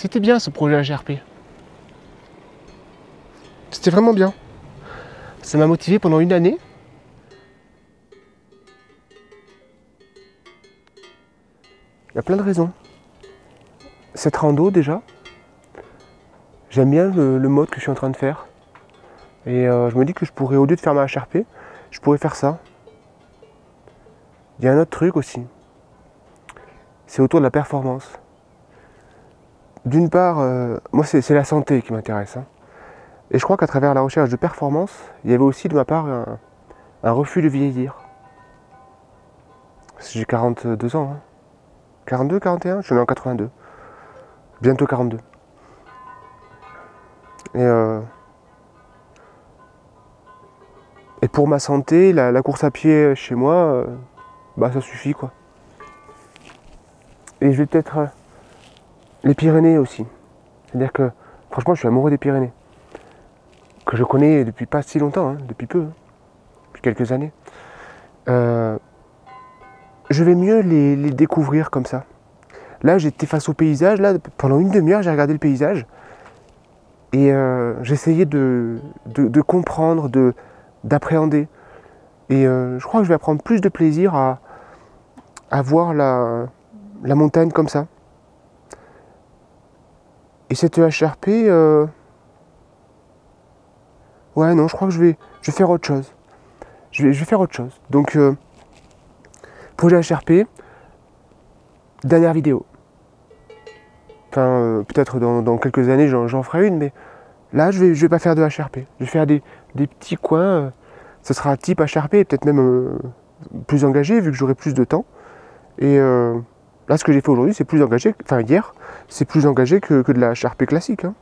C'était bien ce projet HRP. C'était vraiment bien. Ça m'a motivé pendant une année. Il y a plein de raisons. Cette rando déjà, j'aime bien le mode que je suis en train de faire. Et je me dis que je pourrais, au lieu de faire ma HRP, je pourrais faire ça. Il y a un autre truc aussi. C'est autour de la performance. D'une part, moi c'est la santé qui m'intéresse. Hein. Et je crois qu'à travers la recherche de performance, il y avait aussi de ma part un refus de vieillir. J'ai 42 ans. Hein. 42, 41 ? Je suis né en 82. Bientôt 42. Et pour ma santé, la course à pied chez moi, bah ça suffit quoi. Et je vais peut-être... les Pyrénées aussi. C'est-à-dire que, franchement, je suis amoureux des Pyrénées. Que je connais depuis pas si longtemps, hein, depuis peu, hein, depuis quelques années. Je vais mieux les découvrir comme ça. Là, j'étais face au paysage, là, pendant une demi-heure, j'ai regardé le paysage. Et j'essayais de comprendre, d'appréhender. Et je crois que je vais prendre plus de plaisir à voir la montagne comme ça. Et cette HRP, ouais, non, je crois que je vais faire autre chose. Je vais faire autre chose. Donc, projet HRP, dernière vidéo. Enfin, peut-être dans quelques années, j'en ferai une, mais là, je vais pas faire de HRP. Je vais faire des petits coins. Ce sera type HRP, peut-être même plus engagé, vu que j'aurai plus de temps. Et là, ce que j'ai fait aujourd'hui, c'est plus engagé, enfin hier, c'est plus engagé que de la HRP classique. Hein.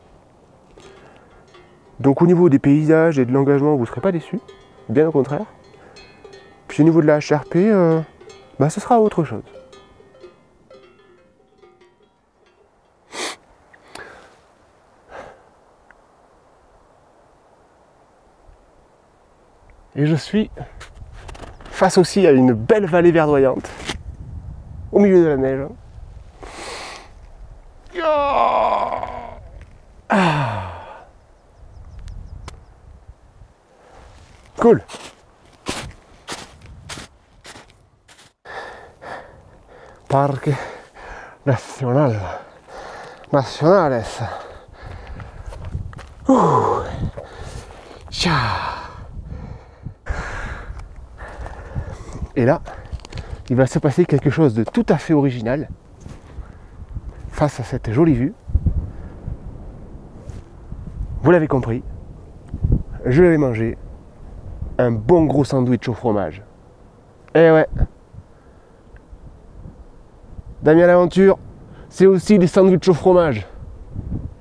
Donc au niveau des paysages et de l'engagement, vous ne serez pas déçus, bien au contraire. Puis au niveau de la HRP, bah, ce sera autre chose. Et je suis face aussi à une belle vallée verdoyante, au milieu de la neige. Ah. Cool. Parque Nacionales. Et là, il va se passer quelque chose de tout à fait original face à cette jolie vue. Vous l'avez compris, je vais manger un bon gros sandwich au fromage. Eh ouais. Damien l'aventure, c'est aussi des sandwichs au fromage.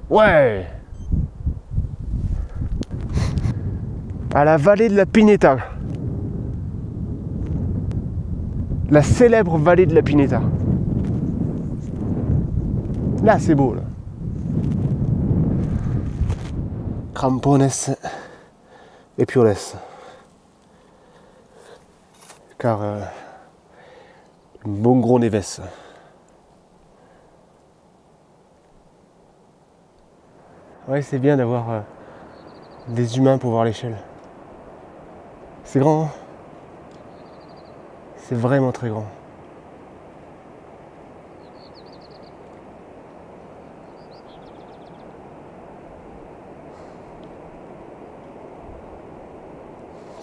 Ouais. À la vallée de la Pineta. La célèbre vallée de la Pineta. Là, c'est beau, là. Crampones et pioles. Car un bon gros Neves. Ouais, c'est bien d'avoir des humains pour voir l'échelle. C'est grand, hein. C'est vraiment très grand.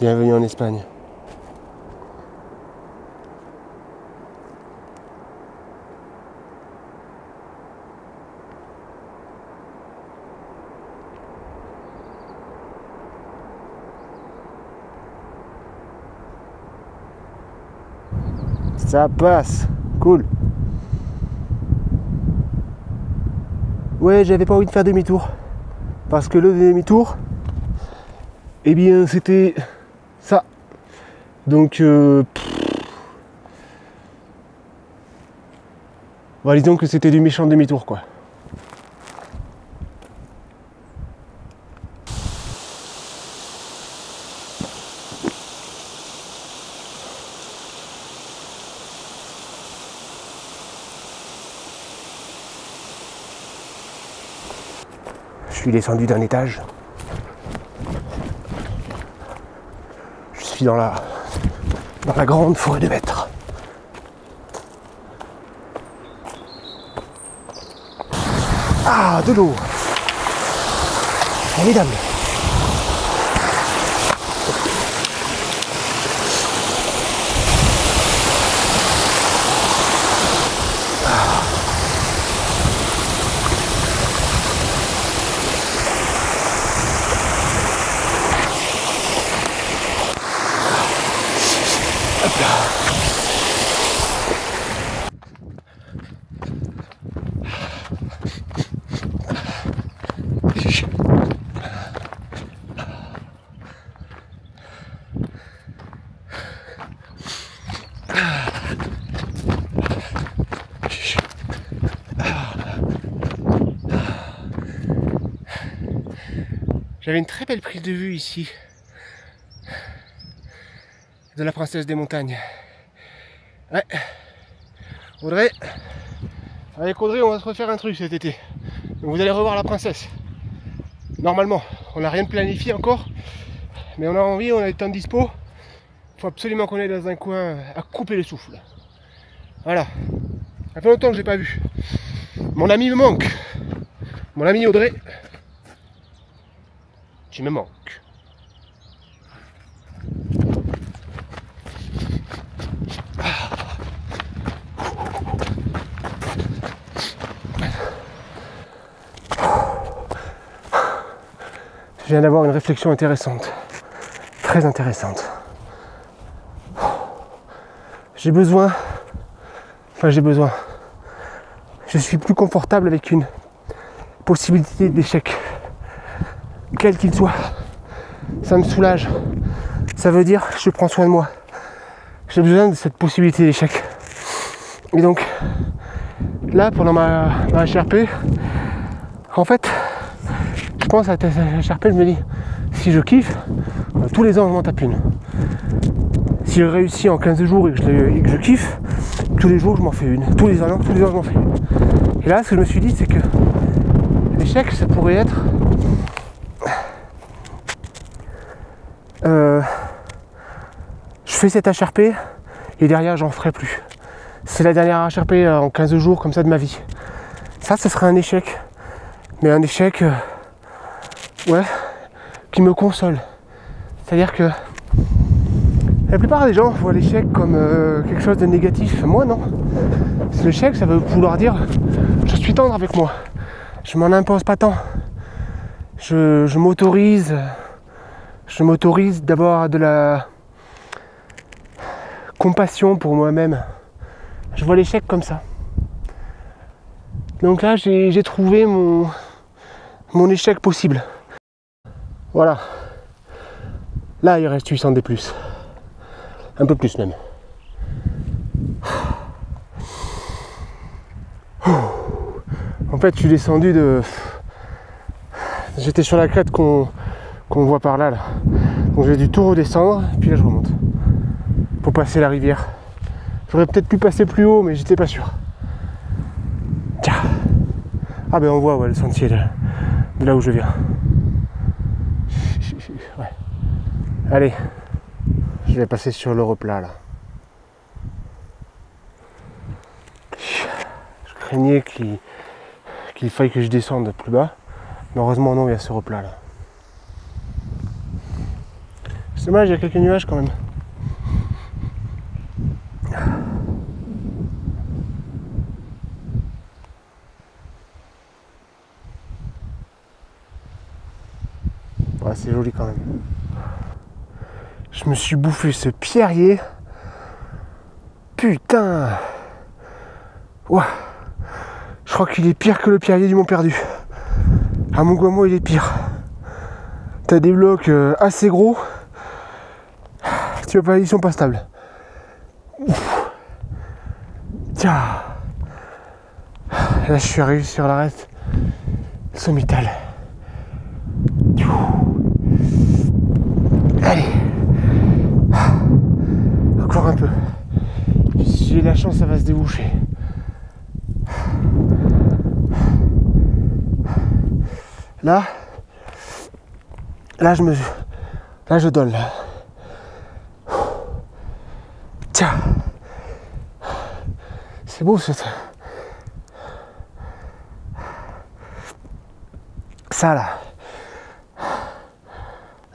Bienvenue en Espagne. Ça passe, cool. Ouais, j'avais pas envie de faire demi-tour. Parce que le demi-tour, eh bien c'était ça. Donc, bah, disons que c'était du méchant demi-tour, quoi. suis descendu d'un étage. Je suis dans la grande forêt de Maître. Ah, de l'eau. Formidable. Hop là. J'avais une très belle prise de vue ici de la princesse des montagnes. Ouais. Audrey, avec Audrey on va se refaire un truc cet été. Donc vous allez revoir la princesse. Normalement, on n'a rien de planifié encore, mais on a envie, on a le temps de dispo. Il faut absolument qu'on aille dans un coin à couper le souffle. Voilà. Ça fait longtemps que je l'ai pas vu. Mon ami me manque. Mon ami Audrey. Tu me manques. Je viens d'avoir une réflexion intéressante. Très intéressante. J'ai besoin. Je suis plus confortable avec une possibilité d'échec. Quel qu'il soit, ça me soulage. Ça veut dire je prends soin de moi. J'ai besoin de cette possibilité d'échec. Et donc, là, pendant ma HRP, en fait, je pense à cette HRP, je me dis, si je kiffe, tous les ans, je m'en tape une. Si je réussis en 15 jours et que je kiffe, tous les jours, je m'en fais une. Tous les ans, je m'en fais une. Et là, ce que je me suis dit, c'est que l'échec, ça pourrait être... je fais cette HRP et derrière j'en ferai plus. C'est la dernière HRP en 15 jours comme ça de ma vie. Ça, ce serait un échec. Mais un échec ouais, qui me console. C'est-à-dire que la plupart des gens voient l'échec comme quelque chose de négatif. Moi non. L'échec, ça veut vouloir dire je suis tendre avec moi. Je m'en impose pas tant. Je m'autorise d'avoir de la compassion pour moi-même. Je vois l'échec comme ça. Donc là, j'ai trouvé mon échec possible. Voilà. Là, il reste 800 D+. Un peu plus même. En fait, je suis descendu de... J'étais sur la crête qu'on voit par là. Donc j'ai dû tout redescendre, puis là je remonte. Pour passer la rivière. J'aurais peut-être pu passer plus haut, mais j'étais pas sûr. Tiens. Ah ben on voit ouais, le sentier de là où je viens. Ouais. Allez. Je vais passer sur le replat là. Je craignais qu'il faille que je descende plus bas. Mais heureusement non, il y a ce replat là. C'est dommage, il y a quelques nuages quand même. Ouais, c'est joli quand même. Je me suis bouffé ce pierrier. Putain. Ouah. Je crois qu'il est pire que le pierrier du Mont Perdu. À mon goût, il est pire. T'as des blocs assez gros. Tu vois pas, ils sont pas stables. Ouf. Tiens. Là, je suis arrivé sur l'arête sommitale. Allez. Encore un peu. Si j'ai la chance, ça va se déboucher. Là, je donne là. Tiens, c'est beau ça là.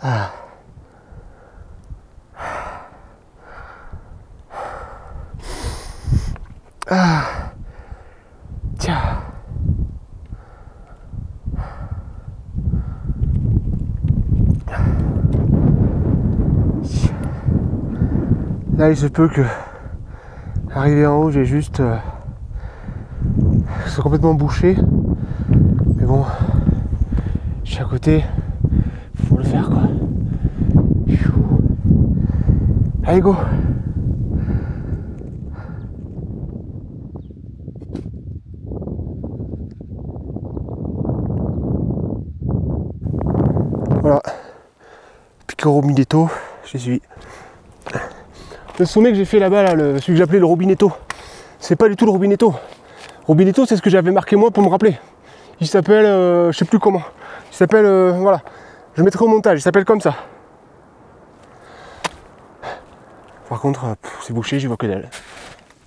Ah. Ah. Tiens. Là, il se peut que, arrivé en haut, j'ai juste... c'est complètement bouché. Mais bon, je suis à côté. Faut le faire, quoi. Allez, go! Voilà. Pico Robinetto, j'y suis. Le sommet que j'ai fait là-bas, là, celui que j'appelais le Robinetto, c'est pas du tout le Robinetto. Robinetto, c'est ce que j'avais marqué moi pour me rappeler. Il s'appelle, je sais plus comment. Il s'appelle, voilà. Je mettrai au montage, il s'appelle comme ça. Par contre, c'est bouché, j'y vois que dalle.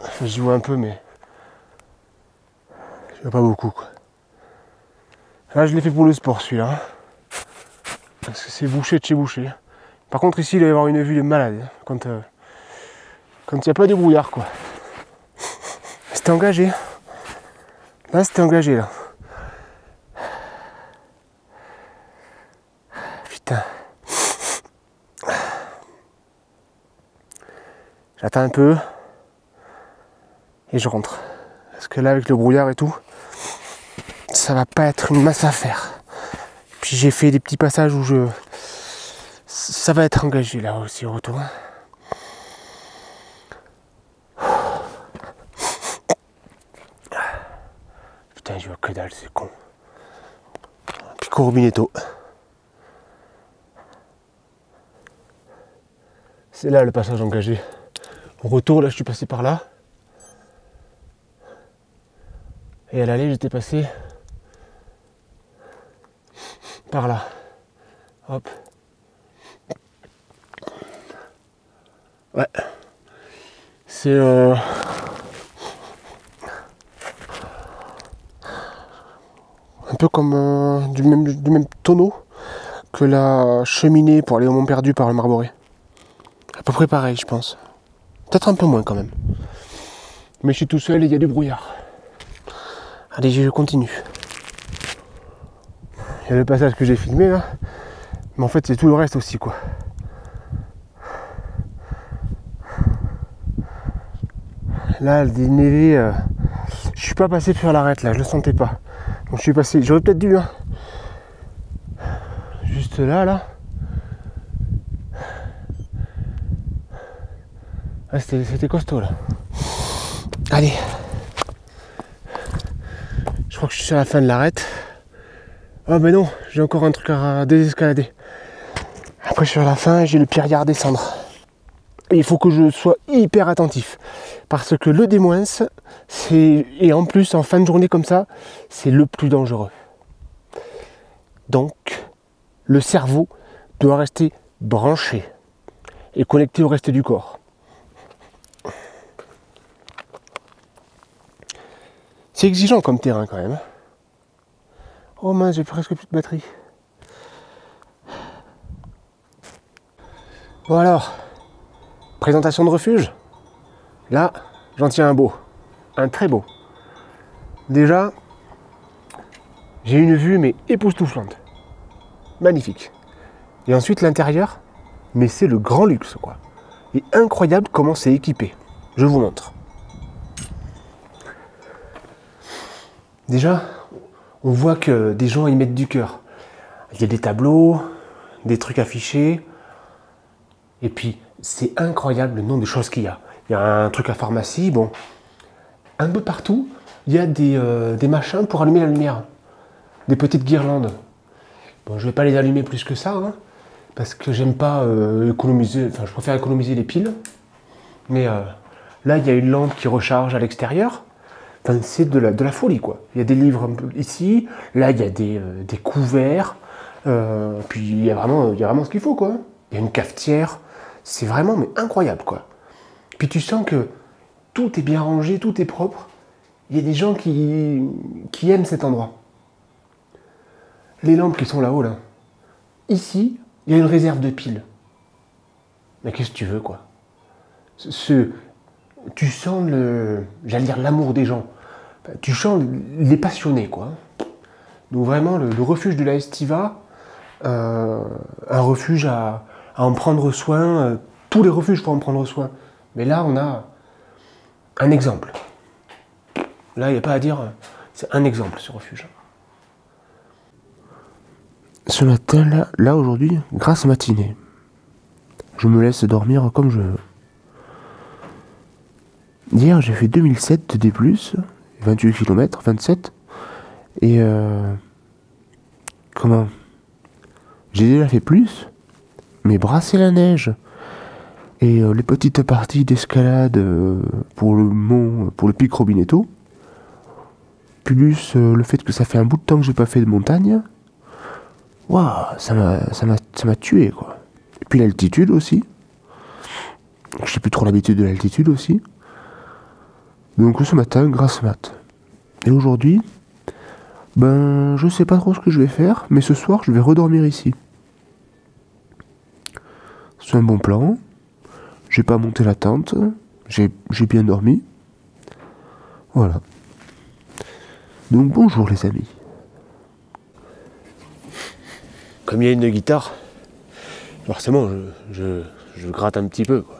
Enfin, j'y vois un peu, mais j'y vois pas beaucoup, quoi. Là, je l'ai fait pour le sport, celui-là. Parce que c'est bouché de chez bouché. Par contre, ici, il va y avoir une vue de malade. Quand il n'y a pas de brouillard, quoi. C'était engagé. Là, c'était engagé, là. Putain. J'attends un peu. Et je rentre. Parce que là, avec le brouillard et tout, ça va pas être une masse à faire. Puis j'ai fait des petits passages où ça va être engagé, là aussi, au retour. Putain, je vois que dalle, c'est con. Pico Robinetto. C'est là le passage engagé. Au retour, là, je suis passé par là. Et à l'aller, j'étais passé par là. Hop. Ouais. C'est un peu comme du même tonneau que la cheminée pour aller au Mont Perdu par le Marboré. À peu près pareil, je pense. Peut-être un peu moins quand même. Mais je suis tout seul et il y a du brouillard. Allez, je continue. Il y a le passage que j'ai filmé là. Mais en fait, c'est tout le reste aussi, quoi. Là, le dénévé, je suis pas passé sur l'arête là, je le sentais pas. Donc je suis passé, j'aurais peut-être dû, hein. Juste là. Ah, c'était costaud là. Allez. Je crois que je suis sur la fin de l'arête. Oh mais non, j'ai encore un truc à désescalader. Après sur la fin, j'ai le Pierrier à descendre. Et il faut que je sois hyper attentif. Parce que le D-, et en plus en fin de journée comme ça, c'est le plus dangereux. Donc, le cerveau doit rester branché et connecté au reste du corps. C'est exigeant comme terrain quand même. Oh mince, j'ai presque plus de batterie. Bon alors, présentation de refuge. Là, j'en tiens un beau. Un très beau. Déjà, j'ai une vue mais époustouflante. Magnifique. Et ensuite l'intérieur, mais c'est le grand luxe quoi. Et incroyable comment c'est équipé. Je vous montre. Déjà, on voit que des gens y mettent du cœur. Il y a des tableaux, des trucs affichés. Et puis, c'est incroyable le nombre de choses qu'il y a. Il y a un truc à pharmacie, bon. Un peu partout, il y a des machins pour allumer la lumière. Des petites guirlandes. Bon, je ne vais pas les allumer plus que ça, hein, parce que j'aime pas économiser, enfin je préfère économiser les piles. Mais là, il y a une lampe qui recharge à l'extérieur. Enfin, c'est de la folie, quoi. Il y a des livres un peu ici, là, il y a des couverts, puis il y a vraiment ce qu'il faut, quoi. Il y a une cafetière, c'est vraiment mais incroyable, quoi. Puis tu sens que tout est bien rangé, tout est propre. Il y a des gens qui aiment cet endroit. Les lampes qui sont là-haut, là. Ici, il y a une réserve de piles. Mais qu'est-ce que tu veux, quoi? Tu sens j'allais dire l'amour des gens. Tu sens les passionnés, quoi. Donc vraiment, le refuge de la Estiva, un refuge à en prendre soin. Tous les refuges pour en prendre soin. Mais là, on a un exemple. Là, il n'y a pas à dire, c'est un exemple, ce refuge. Ce matin, là aujourd'hui, grasse matinée. Je me laisse dormir comme je veux. Hier, j'ai fait 2007 de D+, 28 km, 27. Et comment? J'ai déjà fait plus, mais brasser la neige et les petites parties d'escalade pour le mont, pour le pic Robinetto, plus le fait que ça fait un bout de temps que j'ai pas fait de montagne, waouh, ça m'a tué, quoi. Et puis l'altitude aussi. J'ai plus trop l'habitude de l'altitude aussi. Donc ce matin, grasse mat. Et aujourd'hui, ben je sais pas trop ce que je vais faire, mais ce soir je vais redormir ici. C'est un bon plan. J'ai pas monté la tente. J'ai bien dormi. Voilà. Donc bonjour les amis. Comme il y a une guitare, forcément je gratte un petit peu, quoi.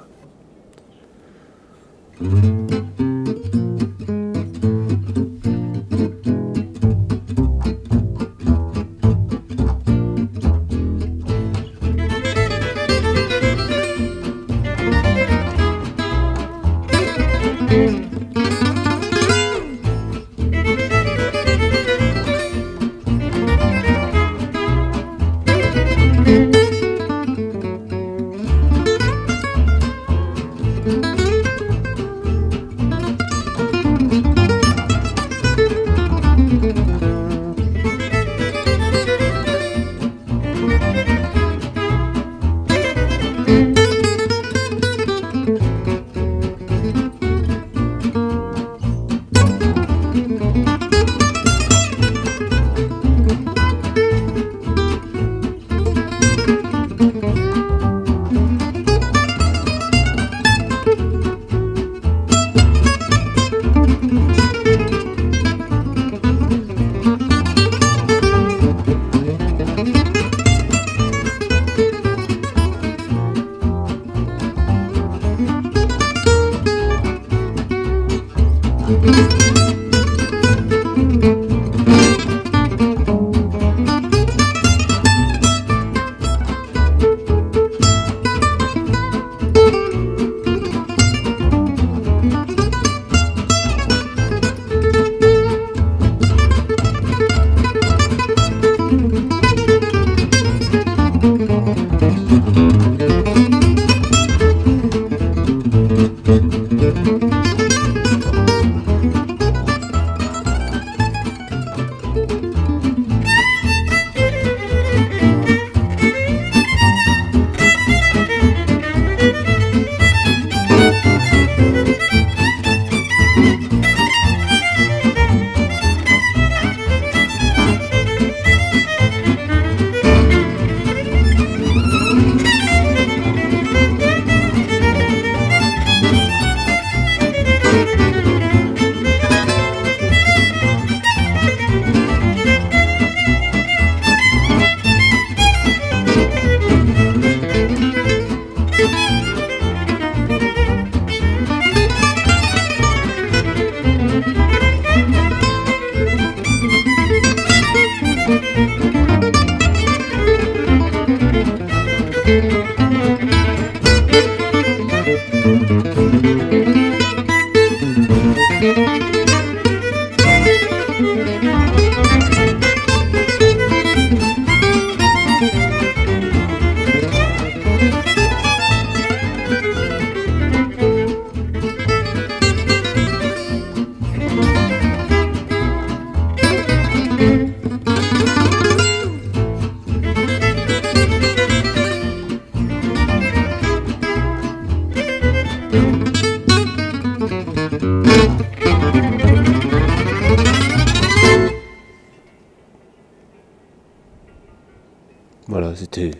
Voilà, c'était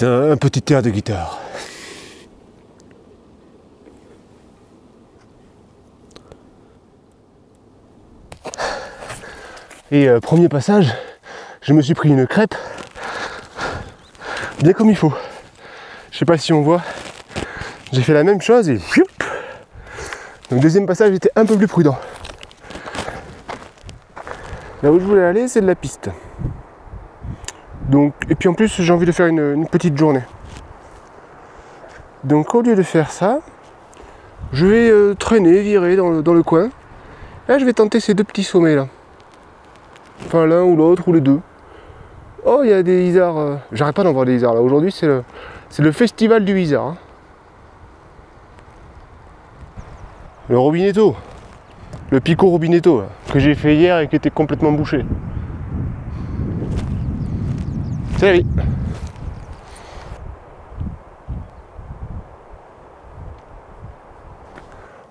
un petit air de guitare. Et premier passage, je me suis pris une crêpe, bien comme il faut. Je sais pas si on voit, j'ai fait la même chose et donc deuxième passage, j'étais un peu plus prudent. Là où je voulais aller, c'est de la piste. Donc, et puis en plus, j'ai envie de faire une petite journée. Donc au lieu de faire ça, je vais traîner, virer dans le coin. Là, je vais tenter ces deux petits sommets là. Enfin, l'un ou l'autre, ou les deux. Oh, il y a des isards. J'arrête pas d'en voir des isards là. Aujourd'hui, c'est le festival du isard. Hein. Le robinetto. Le Pico Robinetto là, que j'ai fait hier et qui était complètement bouché. C'est la vie.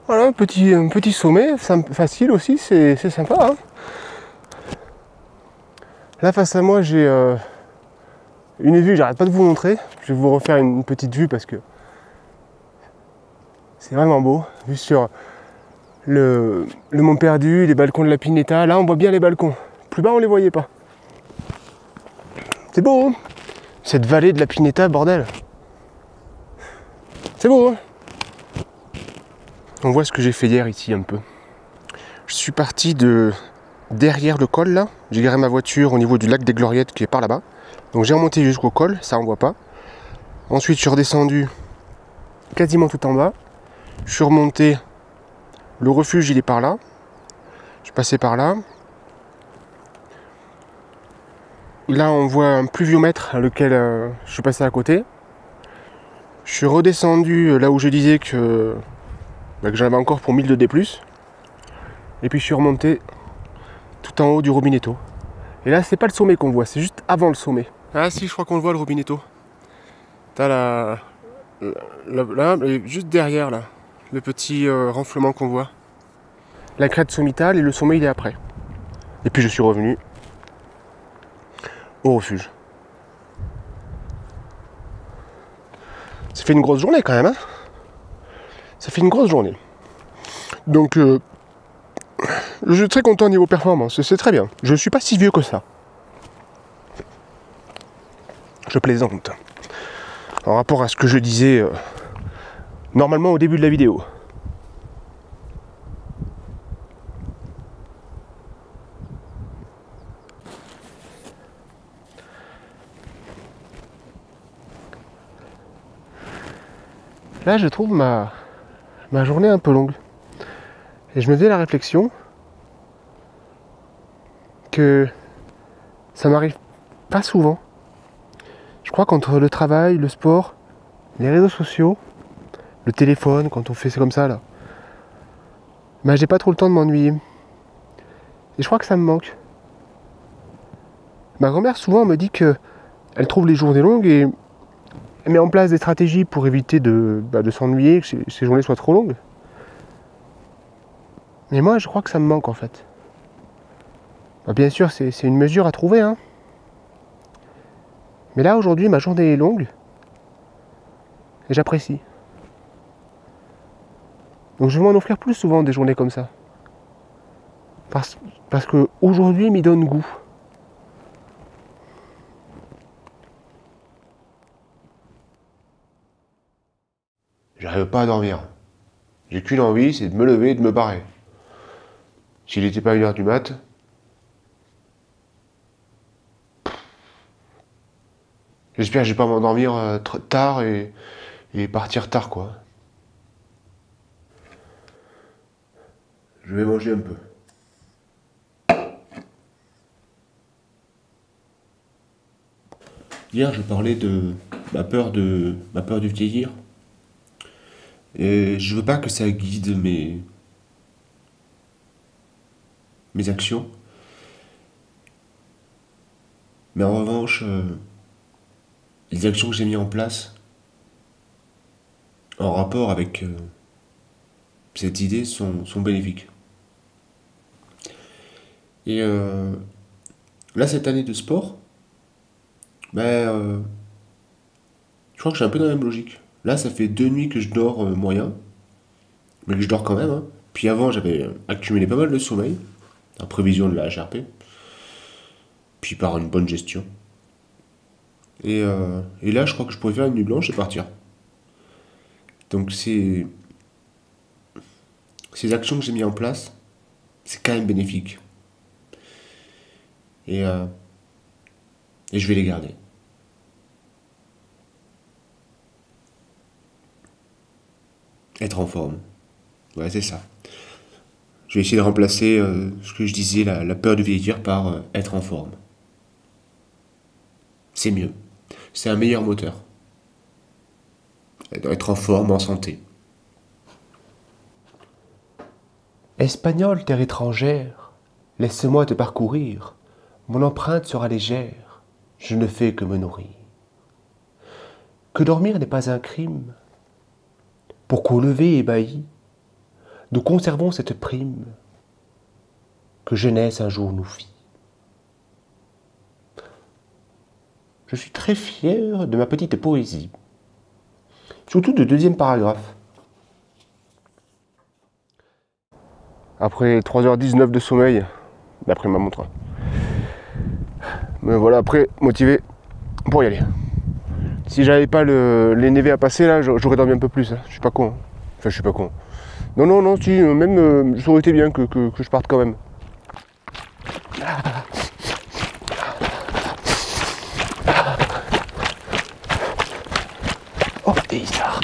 Voilà, un petit sommet, facile aussi, c'est sympa. Hein. Là, face à moi, j'ai une vue que j'arrête pas de vous montrer. Je vais vous refaire une petite vue parce que c'est vraiment beau. Vue sur le Mont Perdu, les balcons de la Pineta. Là, on voit bien les balcons. Plus bas, on les voyait pas. C'est beau, hein, cette vallée de la Pineta, bordel. C'est beau, hein. On voit ce que j'ai fait hier ici un peu. Je suis parti de derrière le col là. J'ai garé ma voiture au niveau du lac des Gloriettes qui est par là-bas. Donc j'ai remonté jusqu'au col, ça on voit pas. Ensuite je suis redescendu quasiment tout en bas. Je suis remonté. Le refuge il est par là. Je suis passé par là. Là on voit un pluviomètre à lequel je suis passé à côté. Je suis redescendu là où je disais que j'en avais encore pour 1000 de D+. Et puis je suis remonté tout en haut du Robinetto. Et là c'est pas le sommet qu'on voit, c'est juste avant le sommet. Ah si, je crois qu'on le voit le Robinetto. T'as là, et juste derrière là, le petit renflement qu'on voit. La crête sommitale et le sommet il est après. Et puis je suis revenu au refuge. Ça fait une grosse journée quand même, hein. Ça fait une grosse journée. Donc je suis très content niveau performance, c'est très bien. Je ne suis pas si vieux que ça. Je plaisante. En rapport à ce que je disais normalement au début de la vidéo. Là, je trouve ma journée un peu longue. Et je me faisais la réflexion que ça m'arrive pas souvent. Je crois qu'entre le travail, le sport, les réseaux sociaux, le téléphone, quand on fait ça comme ça là, j'ai pas trop le temps de m'ennuyer. Et je crois que ça me manque. Ma grand-mère souvent me dit que elle trouve les journées longues et elle met en place des stratégies pour éviter de s'ennuyer, que ces journées soient trop longues. Mais moi, je crois que ça me manque en fait. Bien sûr, c'est une mesure à trouver, hein. Mais là, aujourd'hui, ma journée est longue et j'apprécie. Donc je vais m'en offrir plus souvent des journées comme ça. Parce que aujourd'hui m'y donne goût. J'arrive pas à dormir. J'ai qu'une envie, c'est de me lever et de me barrer. S'il n'était pas 1h du mat, j'espère que je vais pas m'endormir tard et partir tard quoi. Je vais manger un peu. Hier, je parlais de ma peur du vieillir. Et je veux pas que ça guide mes actions. Mais en revanche, les actions que j'ai mis en place en rapport avec cette idée sont bénéfiques. Et là, cette année de sport, Ben, je crois que je suis un peu dans la même logique. Là, ça fait 2 nuits que je dors moyen, mais que je dors quand même, hein. Puis avant, j'avais accumulé pas mal de sommeil, en prévision de la HRP, puis par une bonne gestion. Et là, je crois que je pourrais faire une nuit blanche et partir. Donc ces actions que j'ai mis en place, c'est quand même bénéfique. Et, euh, et je vais les garder. Être en forme. Ouais, c'est ça. Je vais essayer de remplacer ce que je disais, la peur de vieillir, par être en forme. C'est mieux. C'est un meilleur moteur. Être en forme, en santé. Espagnole, terre étrangère, laisse-moi te parcourir. Mon empreinte sera légère. Je ne fais que me nourrir. Que dormir n'est pas un crime. Pour qu'au lever ébahi, nous conservons cette prime que jeunesse un jour nous fit. Je suis très fier de ma petite poésie, surtout du deuxième paragraphe. Après 3h19 de sommeil, d'après ma montre. Mais voilà, après, motivé pour y aller. Si j'avais pas les névés à passer, là, j'aurais dormi un peu plus. Hein. Je suis pas con. Hein. Enfin, je suis pas con. Non, non, non, si, même, ça aurait été bien que je parte quand même. Oh, des isards.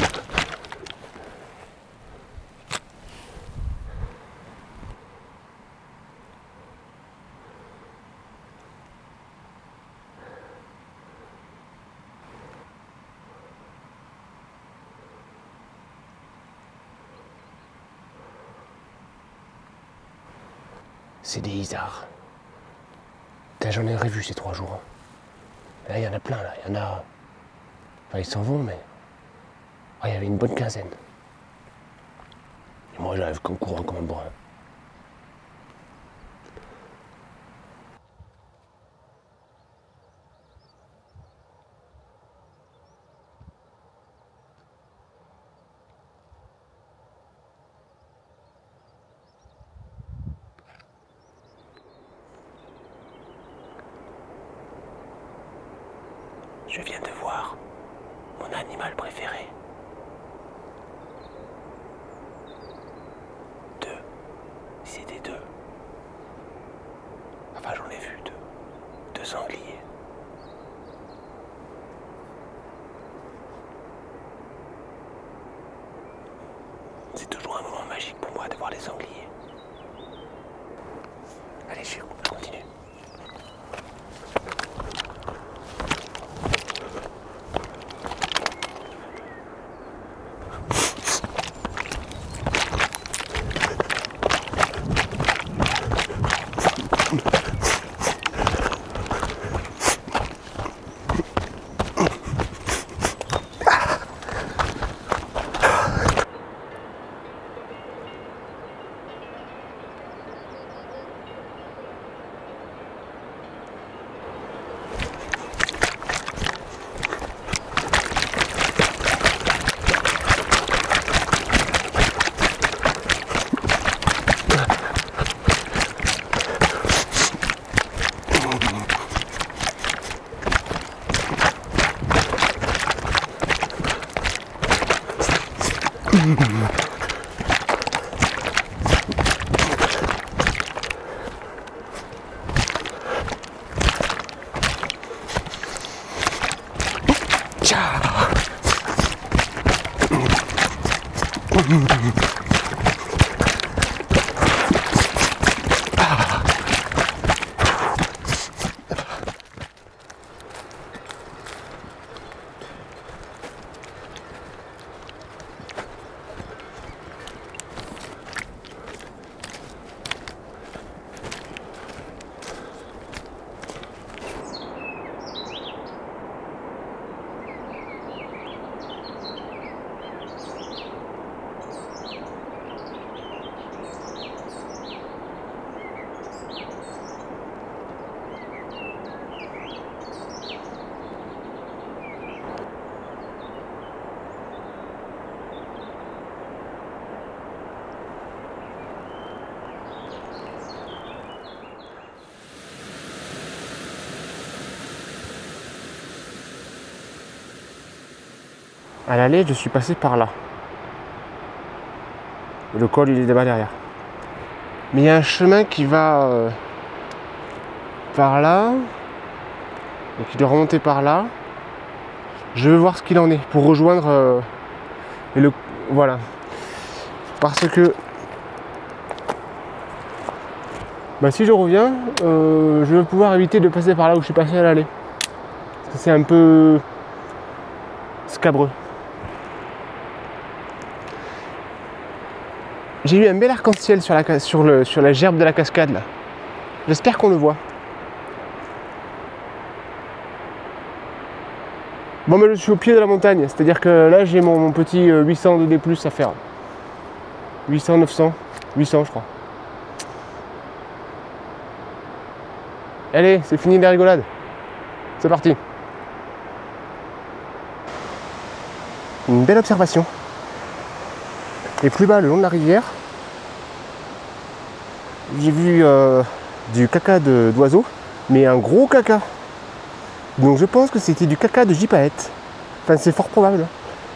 C'est des isards. J'en ai revu ces 3 jours. Là, il y en a plein, là. Il y en a... Enfin, ils s'en vont, mais... Ah, il y avait une bonne quinzaine. Et moi, j'arrive comme courant comme un bourrin. Je viens de voir mon animal préféré. 2. C'était 2. Enfin, j'en ai vu 2. 2 sangliers. C'est toujours un moment magique pour moi de voir les sangliers. Allez, je continue. À l'aller, je suis passé par là. Le col, il est là-bas derrière. Mais il y a un chemin qui va par là. Donc il doit remonter par là. Je veux voir ce qu'il en est pour rejoindre voilà. Parce que si je reviens, je vais pouvoir éviter de passer par là où je suis passé à l'aller. Parce que c'est un peu scabreux. J'ai eu un bel arc-en-ciel sur la gerbe de la cascade là. J'espère qu'on le voit. Bon, mais je suis au pied de la montagne, c'est-à-dire que là j'ai mon petit 800 de D+ à faire. 800, 900, 800 je crois. Allez, c'est fini les rigolades. C'est parti. Une belle observation. Et plus bas, le long de la rivière, j'ai vu du caca d'oiseaux, mais un gros caca. Donc je pense que c'était du caca de gypaète. Enfin, c'est fort probable.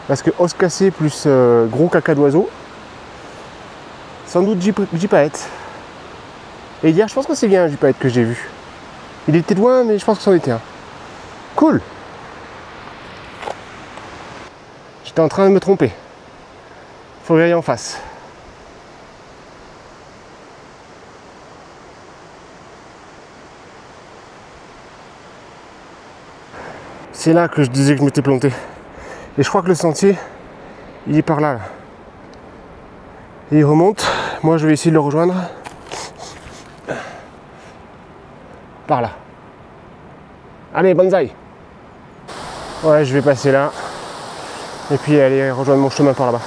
Parce que os cassé plus gros caca d'oiseau, sans doute gypaète. Et hier, je pense que c'est bien un gypaète que j'ai vu. Il était loin, mais je pense que c'en était un. Cool. J'étais en train de me tromper. Faut que j'aille en face. C'est là que je disais que je m'étais planté. Et je crois que le sentier, il est par là. Et il remonte. Moi, je vais essayer de le rejoindre. Par là. Allez, bonsaï. Ouais, je vais passer là. Et puis aller rejoindre mon chemin par là-bas.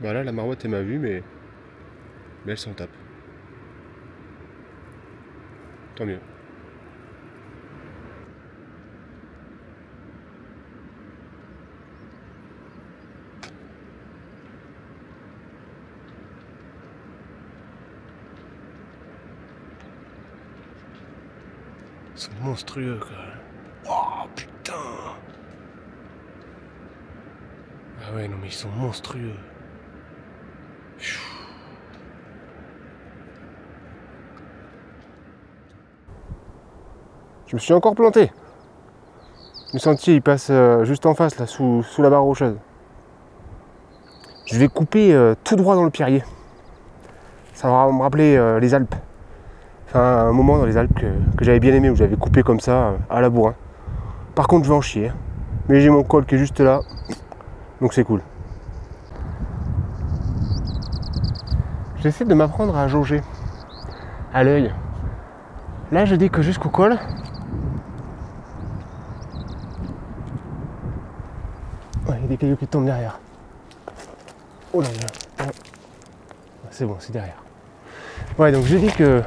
Bah là, la marouette, elle m'a vu, mais elle s'en tape. Tant mieux. Ils sont monstrueux, quoi. Oh, putain! Ah ouais, non, mais ils sont monstrueux. Je me suis encore planté. Le sentier il passe juste en face là, sous la barre rocheuse. Je vais couper tout droit dans le pierrier. Ça va me rappeler les Alpes. Enfin un moment dans les Alpes que j'avais bien aimé, où j'avais coupé comme ça à la bourrin. Par contre je vais en chier. Mais j'ai mon col qui est juste là. Donc c'est cool. J'essaie de m'apprendre à jauger à l'œil. Là je dis que jusqu'au col. Ouais, il y a des cailloux qui tombent derrière. Oh là là. C'est bon, c'est derrière. Ouais, donc j'ai dit que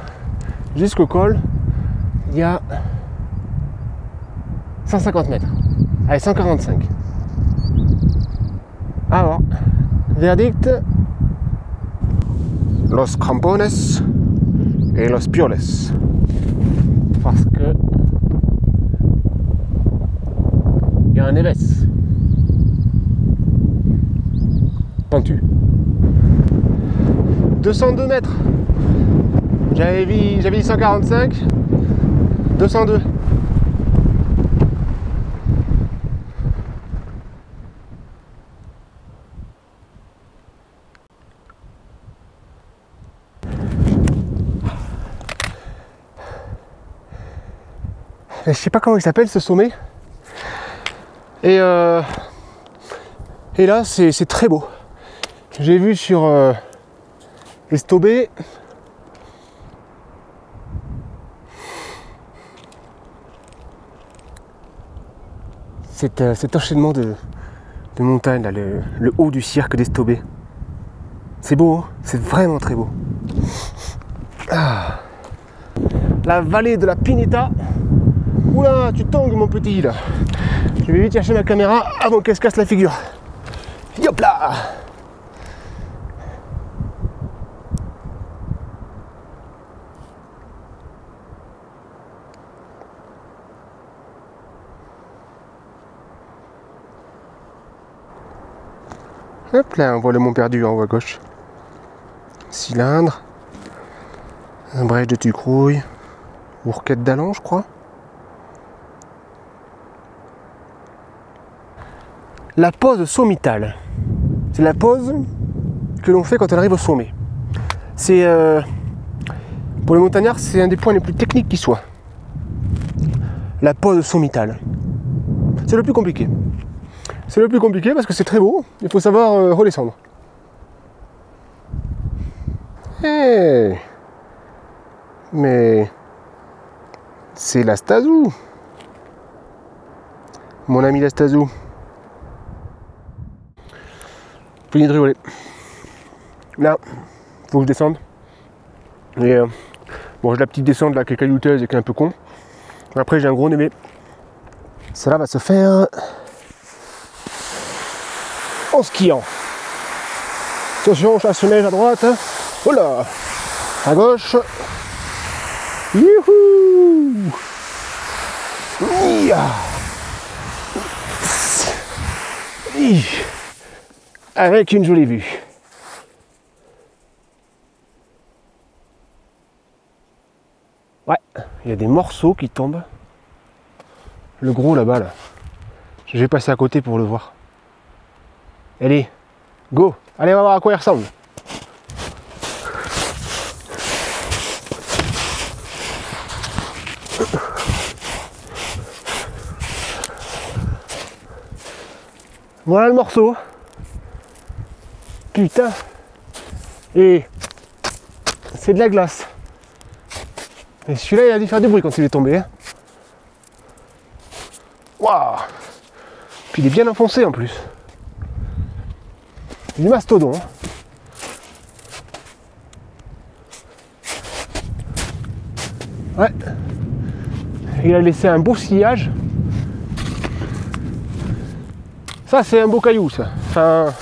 jusqu'au col, il y a 150 mètres. Allez, 145. Alors, verdict. Los crampones et los pioles. Parce que il y a un éves. Pentu. 202 mètres. J'avais dit 145. 202. Je sais pas comment il s'appelle ce sommet. Et là c'est très beau. J'ai vu sur Estobé cet enchaînement de montagnes, là, le haut du cirque d'Estobé. C'est beau, hein, c'est vraiment très beau. Ah. La vallée de la Pineta. Oula, tu tangues mon petit là. Je vais vite chercher ma caméra avant qu'elle se casse la figure. Hop là. Hop là, on voit le mont perdu en haut à gauche. Cylindre. Un brèche de Tucrouille. Ourquette d'Allan, je crois. La pose sommitale. C'est la pose que l'on fait quand on arrive au sommet. C'est pour les montagnards, c'est un des points les plus techniques qui soit. La pose sommitale. C'est le plus compliqué. C'est le plus compliqué parce que c'est très beau, il faut savoir redescendre. Hey, mais c'est la Stazou. Mon ami la Stazou. Fini de rigoler. Là, faut que je descende. Et bon, j'ai la petite descente là qui est caillouteuse et qui est un peu con. Après, j'ai un gros nébé. Cela va se faire en skiant. Attention, chasse-neige à droite. Oh là, à gauche. Youhou. Avec une jolie vue. Ouais, il y a des morceaux qui tombent. Le gros là-bas, là. Je vais passer à côté pour le voir. Allez, go. Allez, on va voir à quoi il ressemble. Voilà le morceau. Putain. Et c'est de la glace. Et celui-là, il a dû faire du bruit quand il est tombé. Hein. Waouh. Puis il est bien enfoncé en plus. C'est du mastodon. Hein. Ouais. Il a laissé un beau sillage. Ça, c'est un beau caillou, ça. Enfin,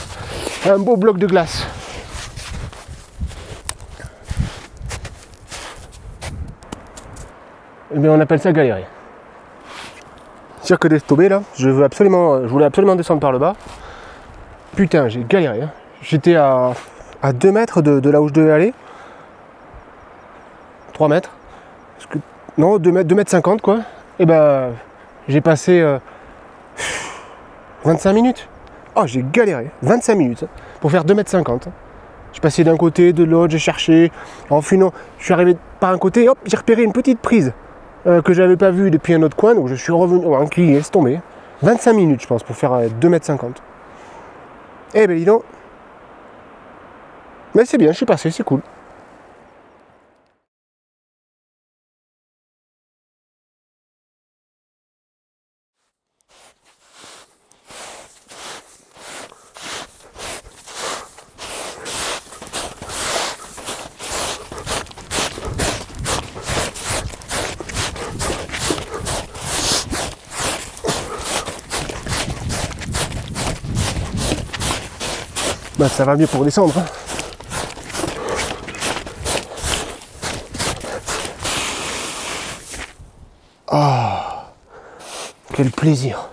un beau bloc de glace. Eh bien, on appelle ça galérer. C'est-à-dire que d'être tombé là, je voulais absolument descendre par le bas. Putain, j'ai galéré. Hein. J'étais à 2 mètres de là où je devais aller. 3 mètres. Parce que, non, 2 mètres 50 quoi. Et ben, j'ai passé 25 minutes. Oh, j'ai galéré. 25 minutes pour faire 2 mètres 50. Je passais d'un côté, de l'autre, j'ai cherché. En finant, je suis arrivé par un côté, hop, j'ai repéré une petite prise que j'avais pas vue depuis un autre coin. Donc je suis revenu, un cri, laisse tomber. 25 minutes, je pense, pour faire 2 mètres 50. Eh ben, dis donc. Mais c'est bien, je suis passé, c'est cool. Bah, ça va mieux pour descendre. Hein. Oh, quel plaisir.